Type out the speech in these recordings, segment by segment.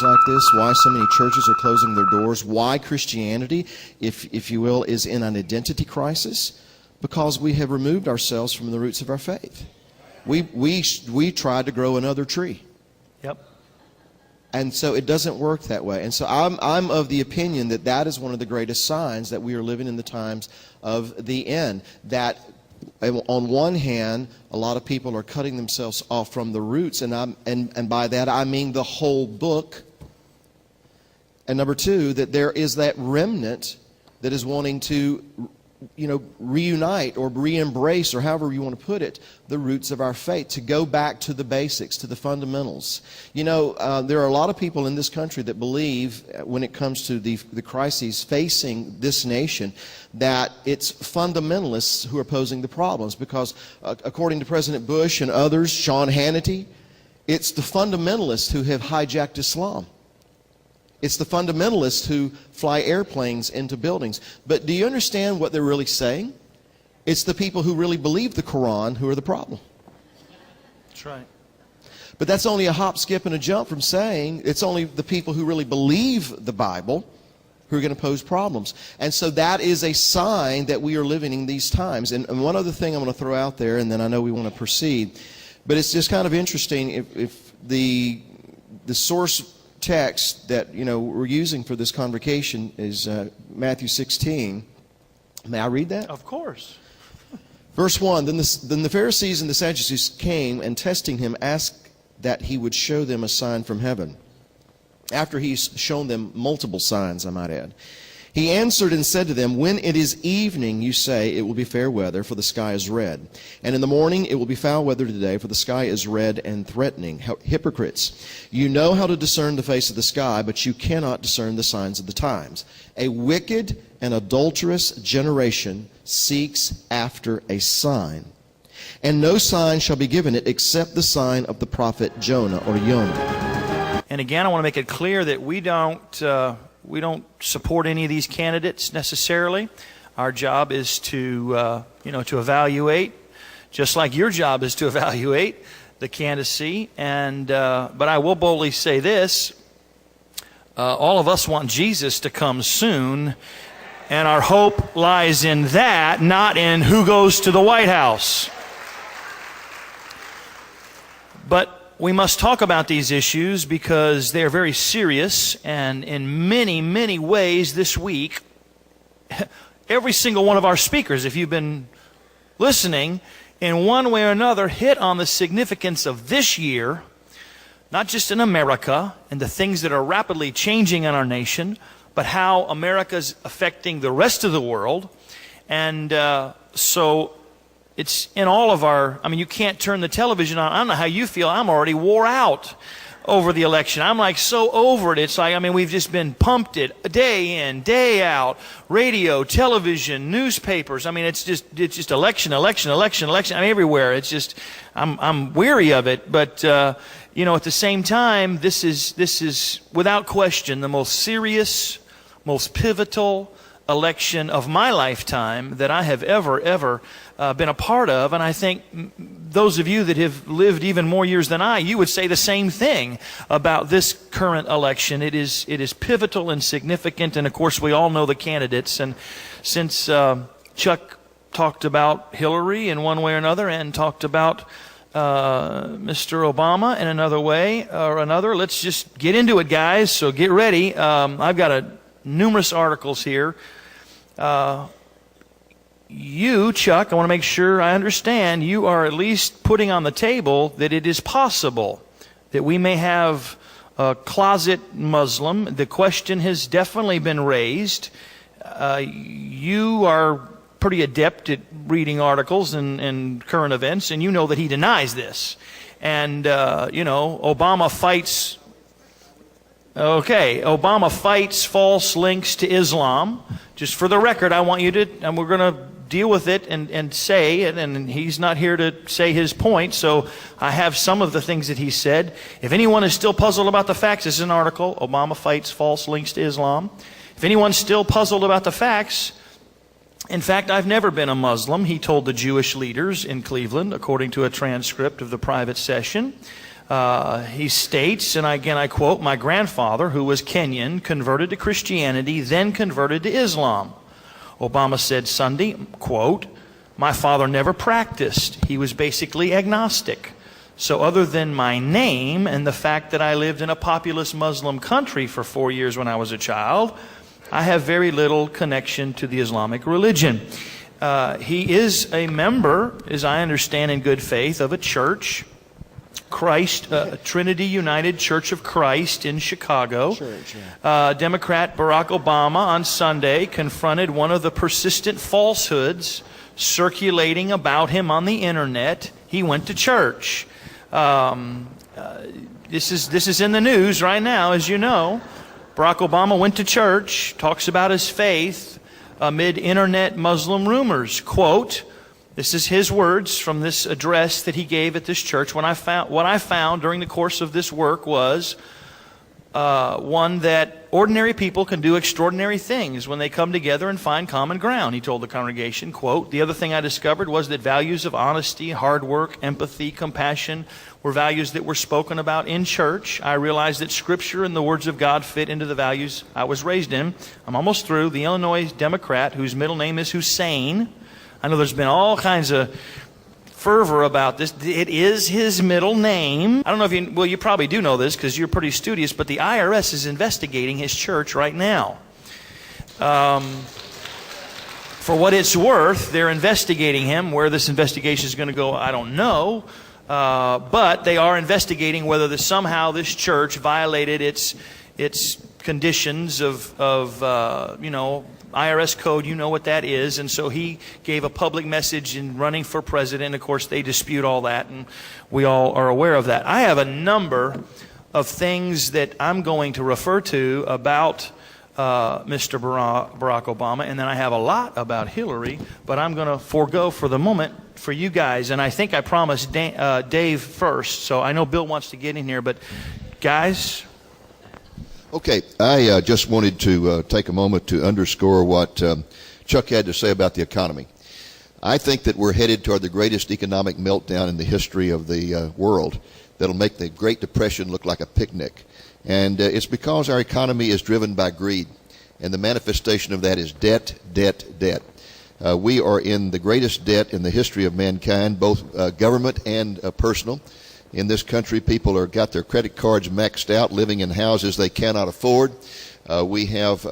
like this, why so many churches are closing their doors, why Christianity, if you will, is in an identity crisis, because we have removed ourselves from the roots of our faith. We tried to grow another tree. Yep. And so it doesn't work that way. And so I'm of the opinion that that is one of the greatest signs that we are living in the times of the end. That on one hand, a lot of people are cutting themselves off from the roots, and by that I mean the whole book. And number two, that there is that remnant that is wanting to, reunite or re-embrace, or however you want to put it, the roots of our faith, to go back to the basics, to the fundamentals. There are a lot of people in this country that believe, when it comes to the crises facing this nation, that it's fundamentalists who are posing the problems, because according to President Bush and others, Sean Hannity, it's the fundamentalists who have hijacked Islam. It's the fundamentalists who fly airplanes into buildings. But do you understand what they're really saying? It's the people who really believe the Quran who are the problem. That's right. But that's only a hop, skip, and a jump from saying it's only the people who really believe the Bible who are going to pose problems. And so that is a sign that we are living in these times. And one other thing I'm going to throw out there, and then I know we want to proceed, but it's just kind of interesting if the source text that we're using for this convocation is Matthew 16. May I read that? Of course. Verse 1, Then the Pharisees and the Sadducees came, and testing him asked that he would show them a sign from heaven. After he's shown them multiple signs, I might add. He answered and said to them, When it is evening, you say, it will be fair weather, for the sky is red. And in the morning, it will be foul weather today, for the sky is red and threatening. Hypocrites, you know how to discern the face of the sky, but you cannot discern the signs of the times. A wicked and adulterous generation seeks after a sign. And no sign shall be given it except the sign of the prophet Jonah or Yonah. And again, I want to make it clear that we don't support any of these candidates necessarily. Our job is to evaluate, just like your job is to evaluate the candidacy. And but I will boldly say this: all of us want Jesus to come soon, and our hope lies in that, not in who goes to the White House. But we must talk about these issues because they are very serious, and in many, many ways this week, every single one of our speakers, if you've been listening, in one way or another hit on the significance of this year, not just in America and the things that are rapidly changing in our nation, but how America's affecting the rest of the world. And so it's in all of our, you can't turn the television on. I don't know how you feel. I'm already wore out over the election. I'm like so over it. It's like, we've just been pumped it day in, day out, radio, television, newspapers. It's just election, everywhere. It's just, I'm weary of it. But, at the same time, this is without question the most serious, most pivotal election of my lifetime that I have ever been a part of. And I think those of you that have lived even more years than you would say the same thing about this current election. It is pivotal and significant, and of course we all know the candidates. And since Chuck talked about Hillary in one way or another, and talked about Mr. Obama in another way or another, let's just get into it, guys. So get ready. I've got numerous articles here. You, Chuck, I want to make sure I understand, you are at least putting on the table that it is possible that we may have a closet Muslim. The question has definitely been raised. You are pretty adept at reading articles and current events, and you know that he denies this. And, Obama fights... Okay, Obama fights false links to Islam. Just for the record, I want you to, and we're going to deal with it and say it, and he's not here to say his point, so I have some of the things that he said. If anyone is still puzzled about the facts, this is an article, Obama fights false links to Islam. If anyone's still puzzled about the facts, in fact, I've never been a Muslim, he told the Jewish leaders in Cleveland, according to a transcript of the private session. He states, and again I quote, "My grandfather, who was Kenyan, converted to Christianity, then converted to Islam." Obama said Sunday, quote, "My father never practiced. He was basically agnostic. So other than my name and the fact that I lived in a populous Muslim country for 4 years when I was a child, I have very little connection to the Islamic religion." He is a member, as I understand in good faith, of a church, Trinity United Church of Christ in Chicago. Democrat Barack Obama on Sunday confronted one of the persistent falsehoods circulating about him on the internet. He went to church. This is in the news right now, as you know. Barack Obama went to church, talks about his faith amid internet Muslim rumors. Quote, this is his words from this address that he gave at this church. What I found during the course of this work was one that ordinary people can do extraordinary things when they come together and find common ground. He told the congregation, quote, "The other thing I discovered was that values of honesty, hard work, empathy, compassion were values that were spoken about in church. I realized that Scripture and the words of God fit into the values I was raised in." I'm almost through. The Illinois Democrat, whose middle name is Hussein. I know there's been all kinds of fervor about this. It is his middle name. I don't know if you probably do know this because you're pretty studious, but the IRS is investigating his church right now. For what it's worth, they're investigating him. Where this investigation is going to go, I don't know. But they are investigating whether somehow this church violated its conditions of IRS code. You know what that is. And so he gave a public message in running for president. Of course, they dispute all that, and we all are aware of that. I have a number of things that I'm going to refer to about Mr. Barack Obama, and then I have a lot about Hillary, but I'm going to forego for the moment for you guys. And I think I promised Dave first, so I know Bill wants to get in here, but guys. Okay, I just wanted to take a moment to underscore what Chuck had to say about the economy. I think that we're headed toward the greatest economic meltdown in the history of the world that'll make the Great Depression look like a picnic. And it's because our economy is driven by greed, and the manifestation of that is debt, debt, debt. We are in the greatest debt in the history of mankind, both government and personal. In this country, people are got their credit cards maxed out, living in houses they cannot afford. We have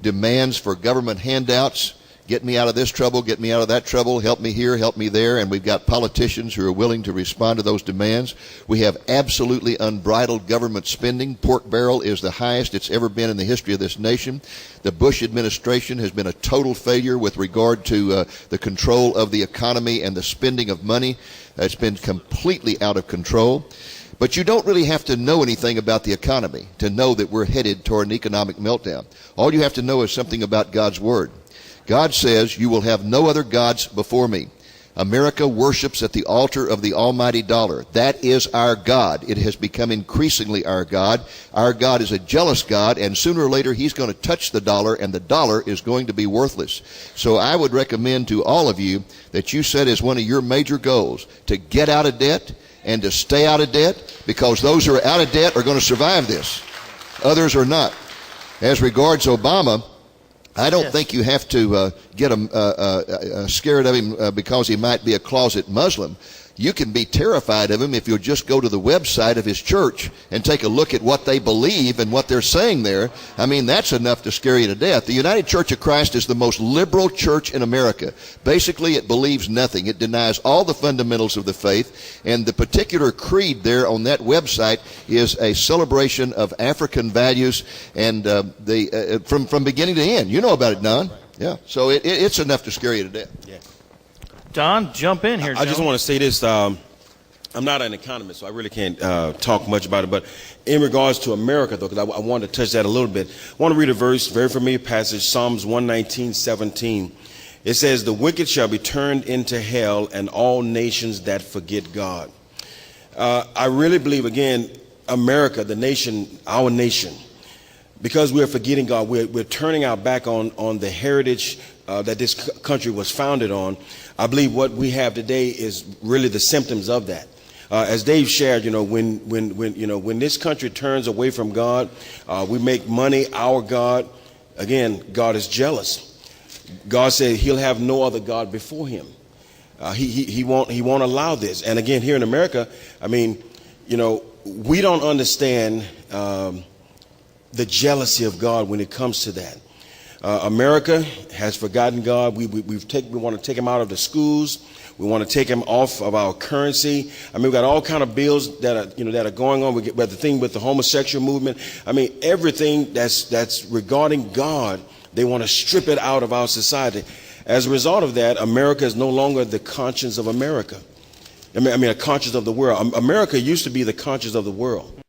demands for government handouts. Get me out of this trouble, get me out of that trouble, help me here, help me there. And we've got politicians who are willing to respond to those demands. We have absolutely unbridled government spending. Pork barrel is the highest it's ever been in the history of this nation. The Bush administration has been a total failure with regard to the control of the economy and the spending of money. It's been completely out of control. But you don't really have to know anything about the economy to know that we're headed toward an economic meltdown. All you have to know is something about God's Word. God says, "You will have no other gods before me." America worships at the altar of the almighty dollar. That is our God. It has become increasingly our God. Our God is a jealous God, and sooner or later he's going to touch the dollar, and the dollar is going to be worthless. So I would recommend to all of you that you set as one of your major goals to get out of debt and to stay out of debt, because those who are out of debt are going to survive this. Others are not. As regards Obama, I don't think you have to get scared of him because he might be a closet Muslim. You can be terrified of him if you'll just go to the website of his church and take a look at what they believe and what they're saying there. I mean, that's enough to scare you to death. The United Church of Christ is the most liberal church in America. Basically, it believes nothing. It denies all the fundamentals of the faith, and the particular creed there on that website is a celebration of African values and from beginning to end. You know about it, Don. Yeah. So it's enough to scare you to death. Yeah. Don, jump in here. I just want to say this. I'm not an economist, so I really can't talk much about it. But in regards to America, though, because I wanted to touch that a little bit, I want to read a verse, very familiar passage, Psalms 119:17. It says, "The wicked shall be turned into hell, and all nations that forget God." I really believe, again, America, the nation, our nation, because we're forgetting God, we're turning our back on the heritage that this country was founded on. I believe what we have today is really the symptoms of that. As Dave shared, when this country turns away from God, we make money our God. Again, God is jealous. God said He'll have no other God before Him. He won't allow this. And again, here in America, I mean, we don't understand the jealousy of God when it comes to that. America has forgotten God. We want to take Him out of the schools. We want to take Him off of our currency. I mean, we've got all kind of bills that are going on. We got the thing with the homosexual movement. I mean, everything that's regarding God, they want to strip it out of our society. As a result of that, America is no longer the conscience of America. I mean, a conscience of the world. America used to be the conscience of the world.